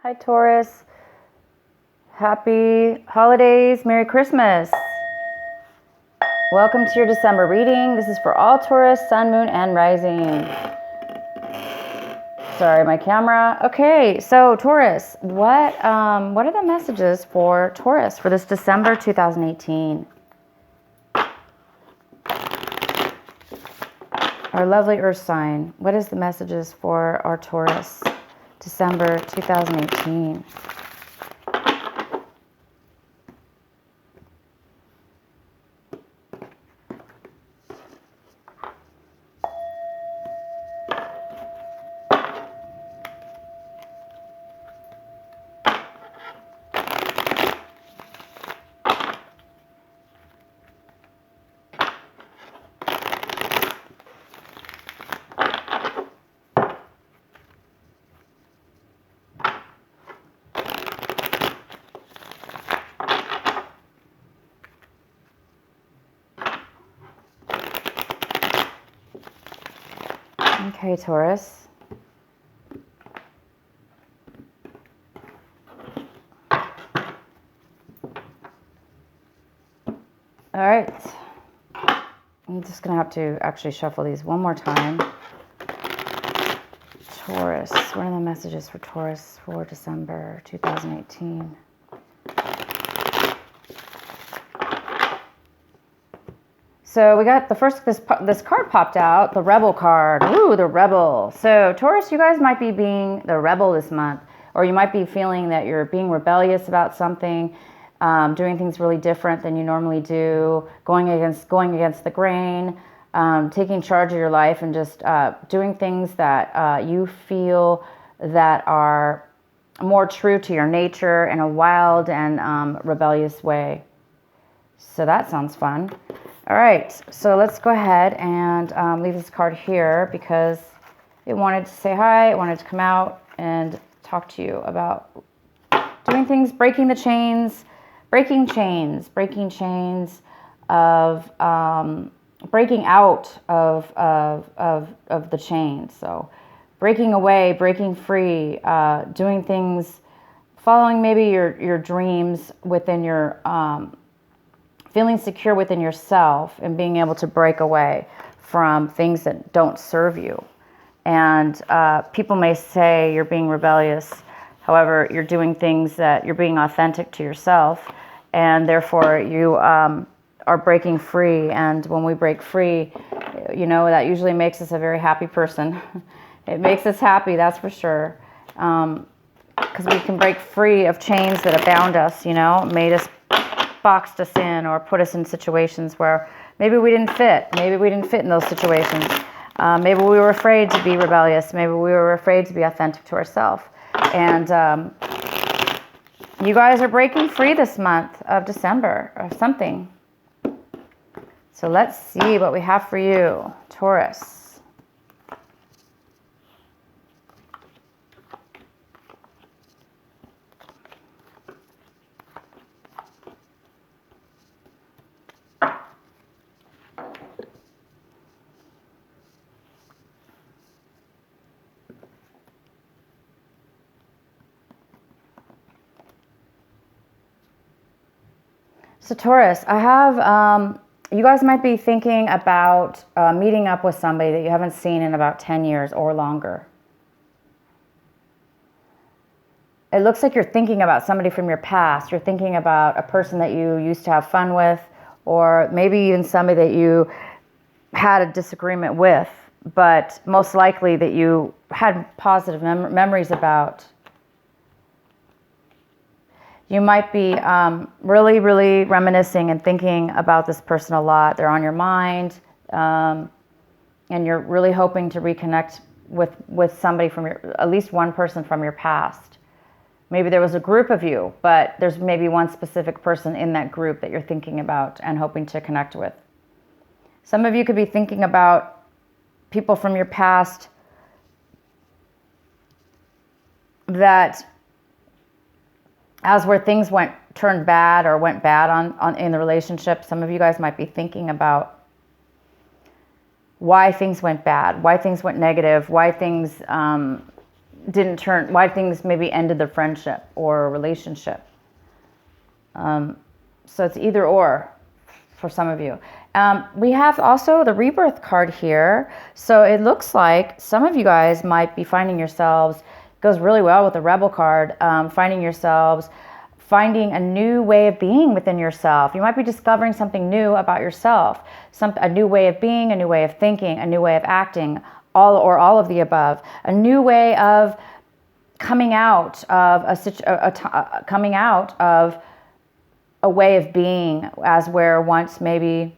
Hi, Taurus. Happy holidays. Merry Christmas. Welcome to your December reading. This is for all Taurus, Sun, Moon, and Rising. Sorry, my camera. Okay, so Taurus, what are the messages for Taurus for this December 2018? Our lovely Earth sign. What is the messages for our Taurus, December 2018? Okay, Taurus. All right. I'm just going to have to actually shuffle these one more time. Taurus. What are the messages for Taurus for December 2018? So we got the first, this card popped out, the Rebel card. Ooh, the Rebel. So Taurus, you guys might be being the rebel this month, or you might be feeling that you're being rebellious about something, doing things really different than you normally do, going against the grain, taking charge of your life and just doing things that you feel that are more true to your nature in a wild and rebellious way. So that sounds fun. All right, so let's go ahead and leave this card here because it wanted to say hi, it wanted to come out and talk to you about doing things, breaking chains of breaking out of the chains. So breaking away, breaking free, doing things, following maybe your dreams within your feeling secure within yourself and being able to break away from things that don't serve you. And people may say you're being rebellious. However, you're doing things that you're being authentic to yourself, and therefore you are breaking free. And when we break free, you know, that usually makes us a very happy person. It makes us happy, that's for sure. Because we can break free of chains that have bound us, you know, made us, boxed us in, or put us in situations where maybe we didn't fit. Maybe we didn't fit in those situations. Maybe we were afraid to be rebellious. Maybe we were afraid to be authentic to ourselves. And you guys are breaking free this month of December of something. So let's see what we have for you, Taurus. So Taurus, I have, you guys might be thinking about meeting up with somebody that you haven't seen in about 10 years or longer. It looks like you're thinking about somebody from your past. You're thinking about a person that you used to have fun with, or maybe even somebody that you had a disagreement with, but most likely that you had positive memories about. You might be really, really reminiscing and thinking about this person a lot. They're on your mind, and you're really hoping to reconnect with somebody from at least one person from your past. Maybe there was a group of you, but there's maybe one specific person in that group that you're thinking about and hoping to connect with. Some of you could be thinking about people from your past that, as where things turned bad or went bad in the relationship, some of you guys might be thinking about why things went bad, why things went negative, why things didn't turn, why things maybe ended the friendship or relationship. So it's either or for some of you. We have also the rebirth card here. So it looks like some of you guys might be finding yourselves, goes really well with the rebel card, finding a new way of being within yourself. You might be discovering something new about yourself, a new way of being, a new way of thinking, a new way of acting, all of the above, a new way of coming out of a way of being, as where once maybe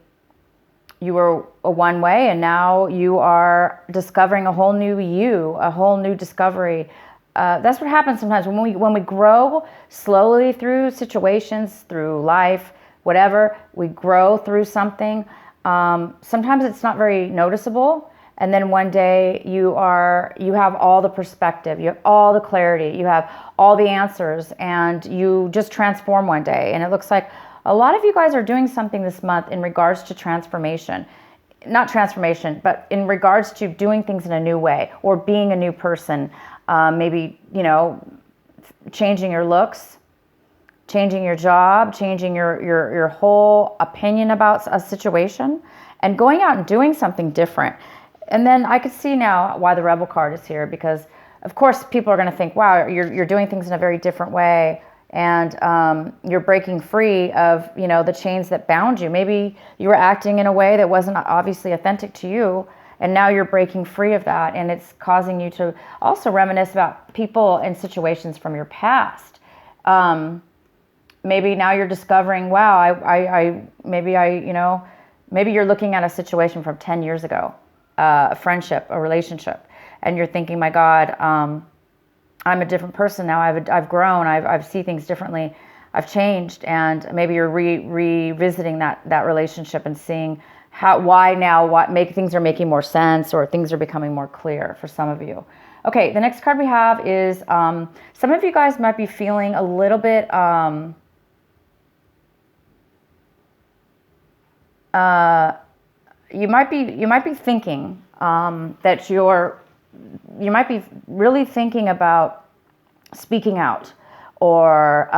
you were a one way and now you are discovering a whole new you, a whole new discovery. That's what happens sometimes when we grow slowly through situations, through life, whatever, we grow through something. Sometimes it's not very noticeable. And then one day you have all the perspective, you have all the clarity, you have all the answers, and you just transform one day. And it looks like a lot of you guys are doing something this month in regards to transformation. Not transformation, but in regards to doing things in a new way or being a new person. Maybe, changing your looks, changing your job, changing your whole opinion about a situation, and going out and doing something different. And then I could see now why the Rebel card is here, because of course people are going to think, wow, you're doing things in a very different way, and you're breaking free of the chains that bound you. Maybe you were acting in a way that wasn't obviously authentic to you, and now you're breaking free of that, and it's causing you to also reminisce about people and situations from your past. Maybe now you're discovering, wow, maybe you're looking at a situation from 10 years ago. A friendship, a relationship, and you're thinking, my God, I'm a different person now. I've grown. I've seen things differently. I've changed, and maybe you're revisiting that relationship and seeing things are making more sense, or things are becoming more clear for some of you. Okay, the next card we have is some of you guys might be feeling a little bit. You might be thinking that you might be really thinking about speaking out, or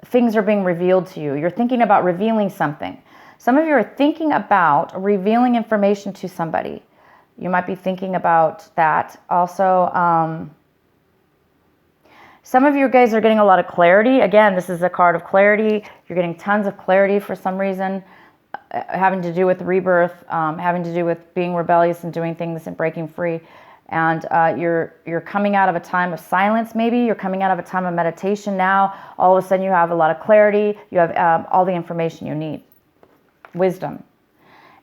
things are being revealed to you. You're thinking about revealing something. Some of you are thinking about revealing information to somebody. You might be thinking about that. Also, some of you guys are getting a lot of clarity. Again, this is a card of clarity. You're getting tons of clarity for some reason, having to do with rebirth, having to do with being rebellious and doing things and breaking free. And you're coming out of a time of silence. Maybe you're coming out of a time of meditation now. All of a sudden you have a lot of clarity. You have all the information you need. Wisdom.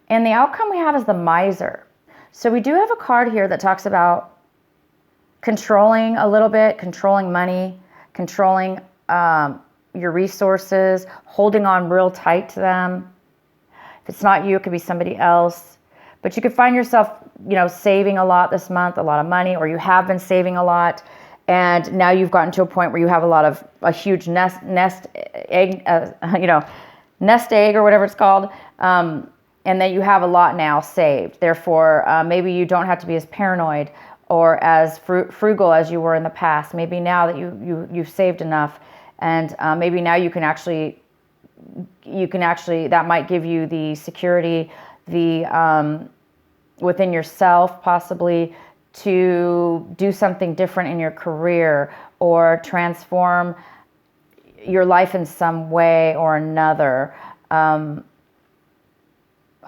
And the outcome we have is the miser. So we do have a card here that talks about controlling a little bit, controlling money, controlling your resources, holding on real tight to them. If it's not you, it could be somebody else. But you could find yourself, saving a lot this month, a lot of money, or you have been saving a lot, and now you've gotten to a point where you have a huge nest egg, nest egg or whatever it's called, and that you have a lot now saved. Therefore, maybe you don't have to be as paranoid or as frugal as you were in the past. Maybe now that you've saved enough, and maybe now you can actually, that might give you the security, within yourself, possibly, to do something different in your career or transform your life in some way or another. I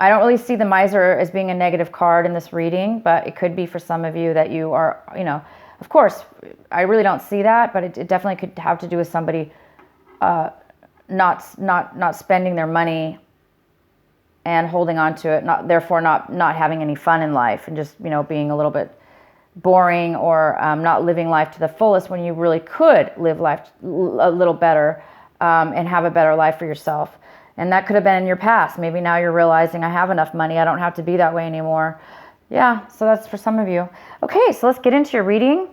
don't really see the miser as being a negative card in this reading, but it could be for some of you that you are, of course, I really don't see that, but it definitely could have to do with somebody not spending their money and holding on to it, therefore not having any fun in life, and just being a little bit boring, or not living life to the fullest when you really could live life a little better, and have a better life for yourself. And that could have been in your past. Maybe now you're realizing, I have enough money, I don't have to be that way anymore. Yeah, so that's for some of you. Okay, so let's get into your reading.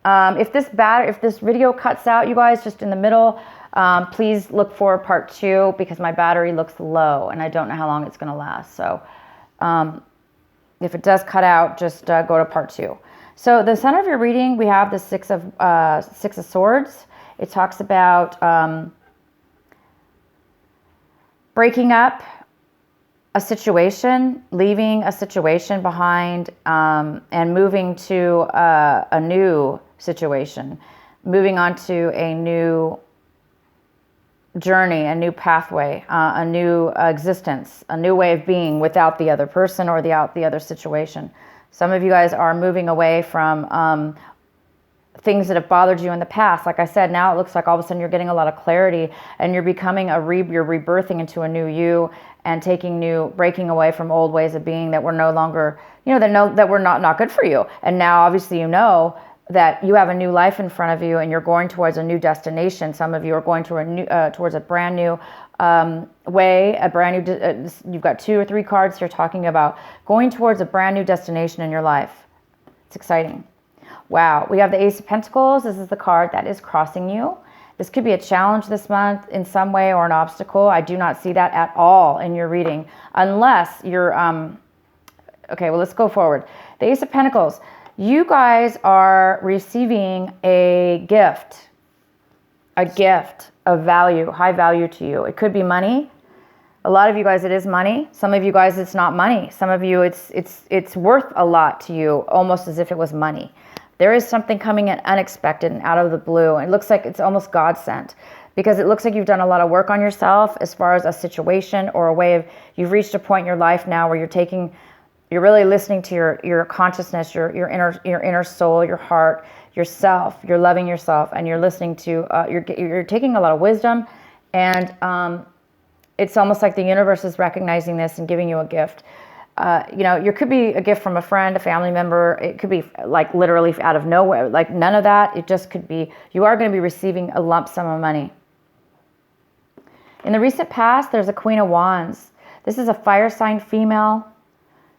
If this video cuts out, you guys, just in the middle, please look for part 2, because my battery looks low and I don't know how long it's going to last. So if it does cut out, just go to part 2. So the center of your reading, we have the Six of Swords. It talks about breaking up a situation, leaving a situation behind, and moving to a new situation, moving on to a new journey, a new pathway, a new existence, a new way of being without the other person or the other situation. Some of you guys are moving away from things that have bothered you in the past. Like I said, now it looks like all of a sudden you're getting a lot of clarity and you're becoming you're rebirthing into a new you and breaking away from old ways of being that were no longer, that were not good for you. And now obviously you know that you have a new life in front of you and you're going towards a new destination. Some of you are going towards a brand new way, you've got 2 or 3 cards here talking about going towards a brand new destination in your life. It's exciting. Wow, we have the Ace of Pentacles. This is the card that is crossing you. This could be a challenge this month in some way or an obstacle. I do not see that at all in your reading, unless you're, okay, well, let's go forward. The Ace of Pentacles, you guys are receiving a gift of value, high value to you. It could be money. A lot of you guys, it is money. Some of you guys, it's not money. Some of you, it's worth a lot to you, almost as if it was money. There is something coming in unexpected and out of the blue. And it looks like it's almost God sent, because it looks like you've done a lot of work on yourself as far as a situation or a way of, you've reached a point in your life now where you're really listening to your consciousness, your inner soul, your heart, yourself. You're loving yourself, and you're listening to, you're taking a lot of wisdom, and it's almost like the universe is recognizing this and giving you a gift. It could be a gift from a friend, a family member. It could be like literally out of nowhere, like none of that. It just could be, you are going to be receiving a lump sum of money. In the recent past, there's a Queen of Wands. This is a fire sign female.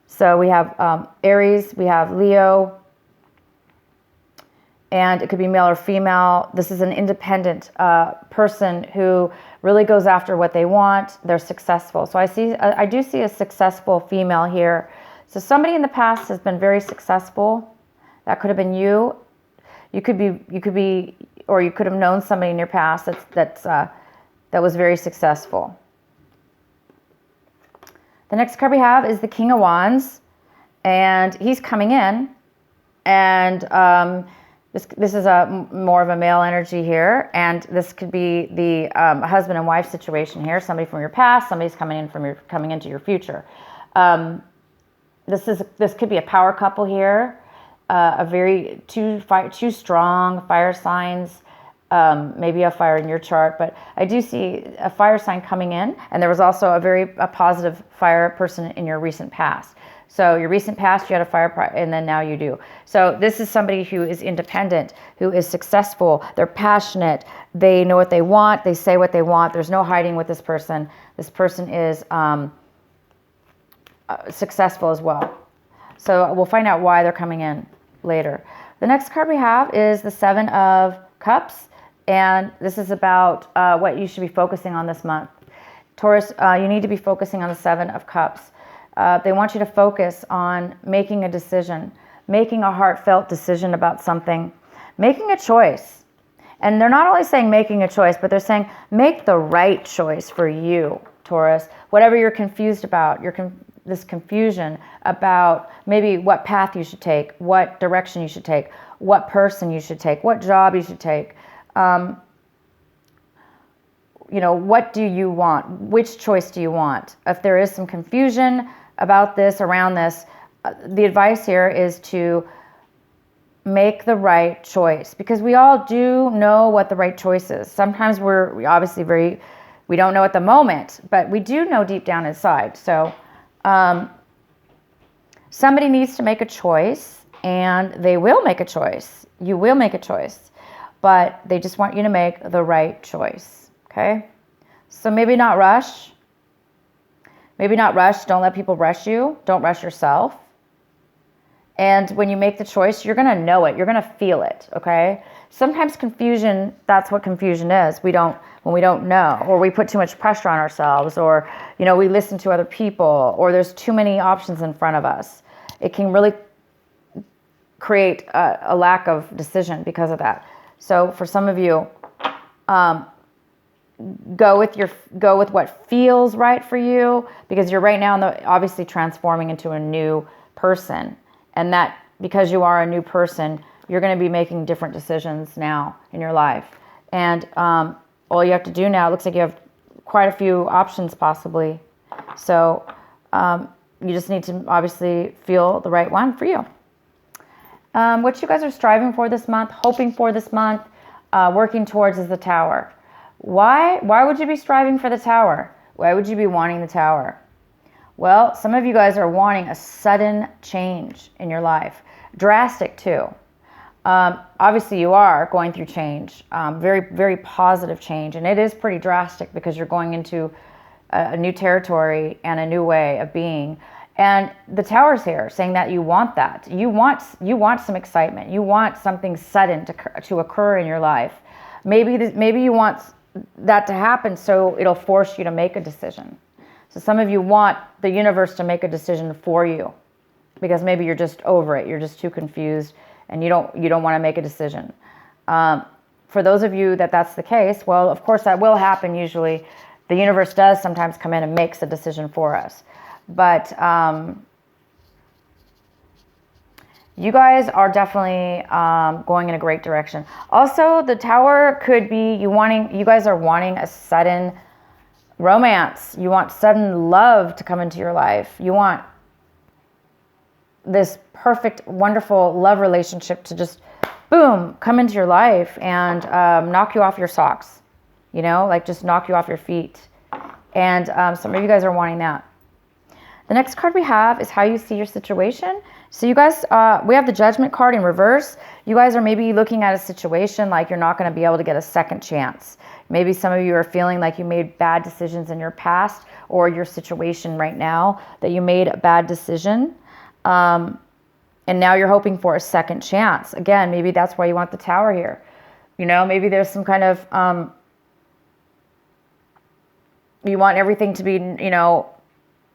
So we have Aries, we have Leo, and it could be male or female. This is an independent person who really goes after what they want. They're successful. So I do see a successful female here. So somebody in the past has been very successful. That could have been you. You could be, or you could have known somebody in your past that was very successful. The next card we have is the King of Wands, and he's coming in, and this is more of a male energy here, and this could be the husband and wife situation here. Somebody from your past, somebody's coming into your future. This could be a power couple here, two strong fire signs. Maybe a fire in your chart, but I do see a fire sign coming in, and there was also a positive fire person in your recent past. So your recent past, you had a fire, and then now you do. So this is somebody who is independent, who is successful. They're passionate. They know what they want. They say what they want. There's no hiding with this person. This person is successful as well. So we'll find out why they're coming in later. The next card we have is the Seven of Cups. And this is about what you should be focusing on this month. Taurus, you need to be focusing on the Seven of Cups. They want you to focus on making a decision, making a heartfelt decision about something, making a choice. And they're not only saying making a choice, but they're saying make the right choice for you, Taurus. Whatever you're confused about, this confusion about maybe what path you should take, what direction you should take, what person you should take, what job you should take. What do you want? Which choice do you want? If there is some confusion about this, around this, the advice here is to make the right choice, because we all do know what the right choice is. Sometimes we obviously we don't know at the moment, but we do know deep down inside. So somebody needs to make a choice, and they will make a choice. You will make a choice. But they just want you to make the right choice, okay? So maybe not rush. Maybe not rush. Don't let people rush you. Don't rush yourself. And when you make the choice, you're going to know it. You're going to feel it, okay? Sometimes confusion, that's what confusion is. When we don't know, or we put too much pressure on ourselves, or, we listen to other people, or there's too many options in front of us. It can really create a lack of decision because of that. So for some of you, go with what feels right for you, because you're right now obviously transforming into a new person, and that because you are a new person, you're going to be making different decisions now in your life. And all you have to do now, it looks like you have quite a few options possibly. So you just need to obviously feel the right one for you. What you guys are striving for this month, hoping for this month, working towards is the Tower. Why would you be striving for the Tower? Why would you be wanting the Tower? Well, some of you guys are wanting a sudden change in your life. Drastic too. Obviously you are going through change, very, very positive change. And it is pretty drastic because you're going into a new territory and a new way of being. And the Tower's here saying that you want that. You want some excitement. You want something sudden to occur in your life. Maybe you want that to happen so it'll force you to make a decision. So some of you want the universe to make a decision for you because maybe you're just over it. You're just too confused and you don't want to make a decision. For those of you that's the case, well, of course that will happen usually. The universe does sometimes come in and makes a decision for us. But you guys are definitely going in a great direction. Also, the Tower could be you guys are wanting a sudden romance. You want sudden love to come into your life. You want this perfect, wonderful love relationship to just, boom, come into your life and knock you off your socks. You know, like just knock you off your feet. And some of you guys are wanting that. The next card we have is how you see your situation. So you guys, we have the Judgment card in reverse. You guys are maybe looking at a situation like you're not going to be able to get a second chance. Maybe some of you are feeling like you made bad decisions in your past or your situation right now, that you made a bad decision. And now you're hoping for a second chance. Again, maybe that's why you want the Tower here. You know, maybe there's some kind of, you want everything to be,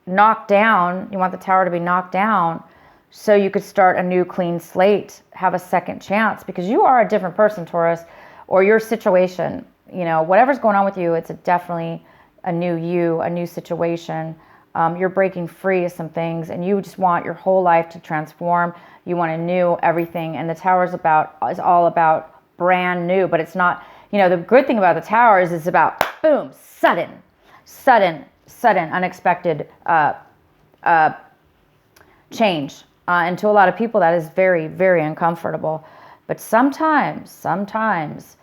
knocked down. You want the Tower to be knocked down so you could start a new clean slate, have a second chance, because you are a different person, Taurus, or your situation, whatever's going on with you, it's definitely a new you, a new situation. You're breaking free of some things and you just want your whole life to transform. You want to new everything. And the Tower is all about brand new, but it's not, the good thing about the Tower is it's about boom, sudden, unexpected change. And to a lot of people, that is very, very uncomfortable. But sometimes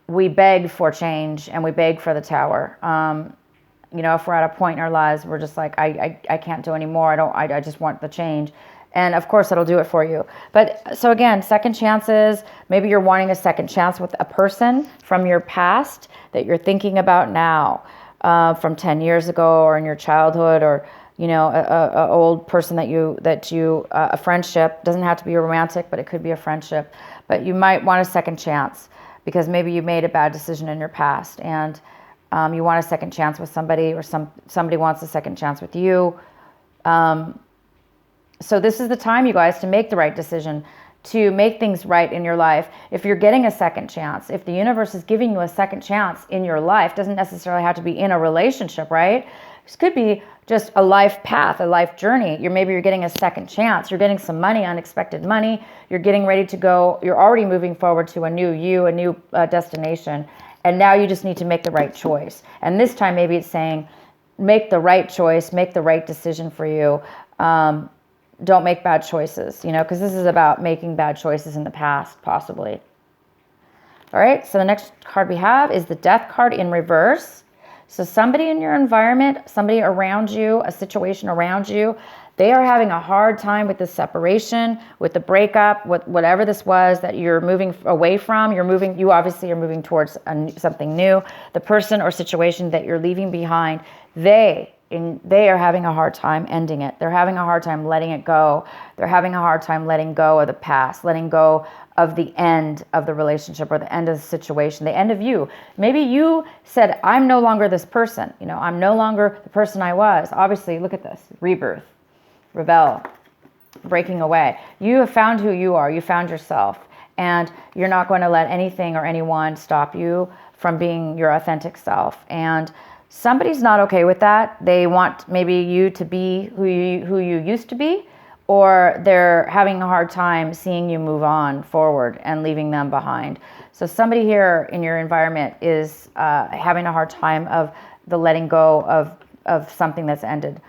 we beg for change and we beg for the Tower. If we're at a point in our lives, we're just like, I can't do anymore. I just want the change. And of course, it'll do it for you. But so again, second chances, maybe you're wanting a second chance with a person from your past that you're thinking about now. From 10 years ago or in your childhood, or a old person a friendship. Doesn't have to be a romantic, but it could be a friendship. But you might want a second chance because maybe you made a bad decision in your past and you want a second chance with somebody, or somebody wants a second chance with you. So this is the time, you guys, to make the right decision, to make things right in your life. If you're getting a second chance, if the universe is giving you a second chance in your life, doesn't necessarily have to be in a relationship, right? This could be just a life path, a life journey. Maybe you're getting a second chance. You're getting some money, unexpected money. You're getting ready to go. You're already moving forward to a new you, a new destination. And now you just need to make the right choice. And this time, maybe it's saying, make the right choice, make the right decision for you. Don't make bad choices, because this is about making bad choices in the past, possibly. All right, so the next card we have is the Death card in reverse. So somebody in your environment, somebody around you, a situation around you, they are having a hard time with the separation, with the breakup, with whatever this was that you're moving away from. You obviously are moving towards something new. The person or situation that you're leaving behind, they are having a hard time ending it. They're having a hard time letting it go. They're having a hard time letting go of the past, letting go of the end of the relationship or the end of the situation, the end of you. Maybe you said, I'm no longer this person. I'm no longer the person I was. Obviously, look at this. Rebirth, rebel. breaking away. You have found who you are. You found yourself. And you're not going to let anything or anyone stop you from being your authentic self. And somebody's not okay with that. They want maybe you to be who you used to be, or they're having a hard time seeing you move on forward and leaving them behind. So somebody here in your environment is having a hard time of the letting go of something that's ended.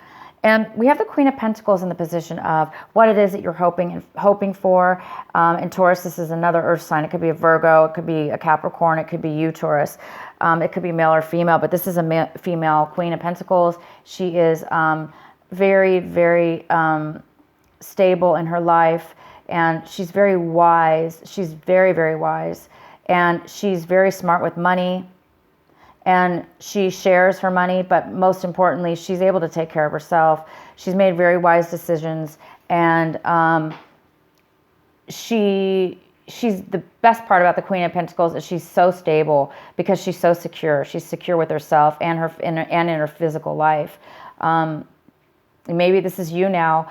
And we have the Queen of Pentacles in the position of what it is that you're hoping for. In Taurus, this is another earth sign. It could be a Virgo, it could be a Capricorn, it could be you, Taurus. It could be male or female, but this is a female Queen of Pentacles. She is very, very stable in her life, and she's very wise. She's very, very wise, and she's very smart with money. And she shares her money, but most importantly, she's able to take care of herself. She's made very wise decisions, and she's the best part about the Queen of Pentacles is she's so stable because she's so secure. She's secure with herself and in her physical life. Maybe this is you now.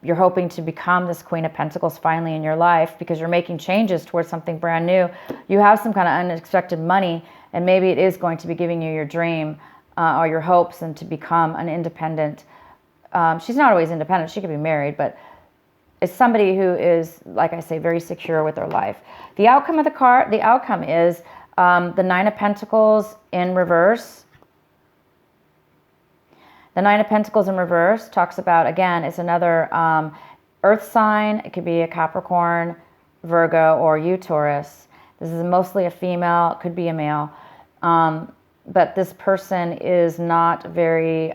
You're hoping to become this Queen of Pentacles finally in your life because you're making changes towards something brand new. You have some kind of unexpected money, and maybe it is going to be giving you your dream or your hopes and to become an independent. She's not always independent. She could be married, but it's somebody who is, like I say, very secure with their life. The outcome of the outcome is the Nine of Pentacles in reverse. The Nine of Pentacles in reverse talks about, again, it's another earth sign. It could be a Capricorn, Virgo, or you, Taurus. This is mostly a female. It could be a male. But this person is not very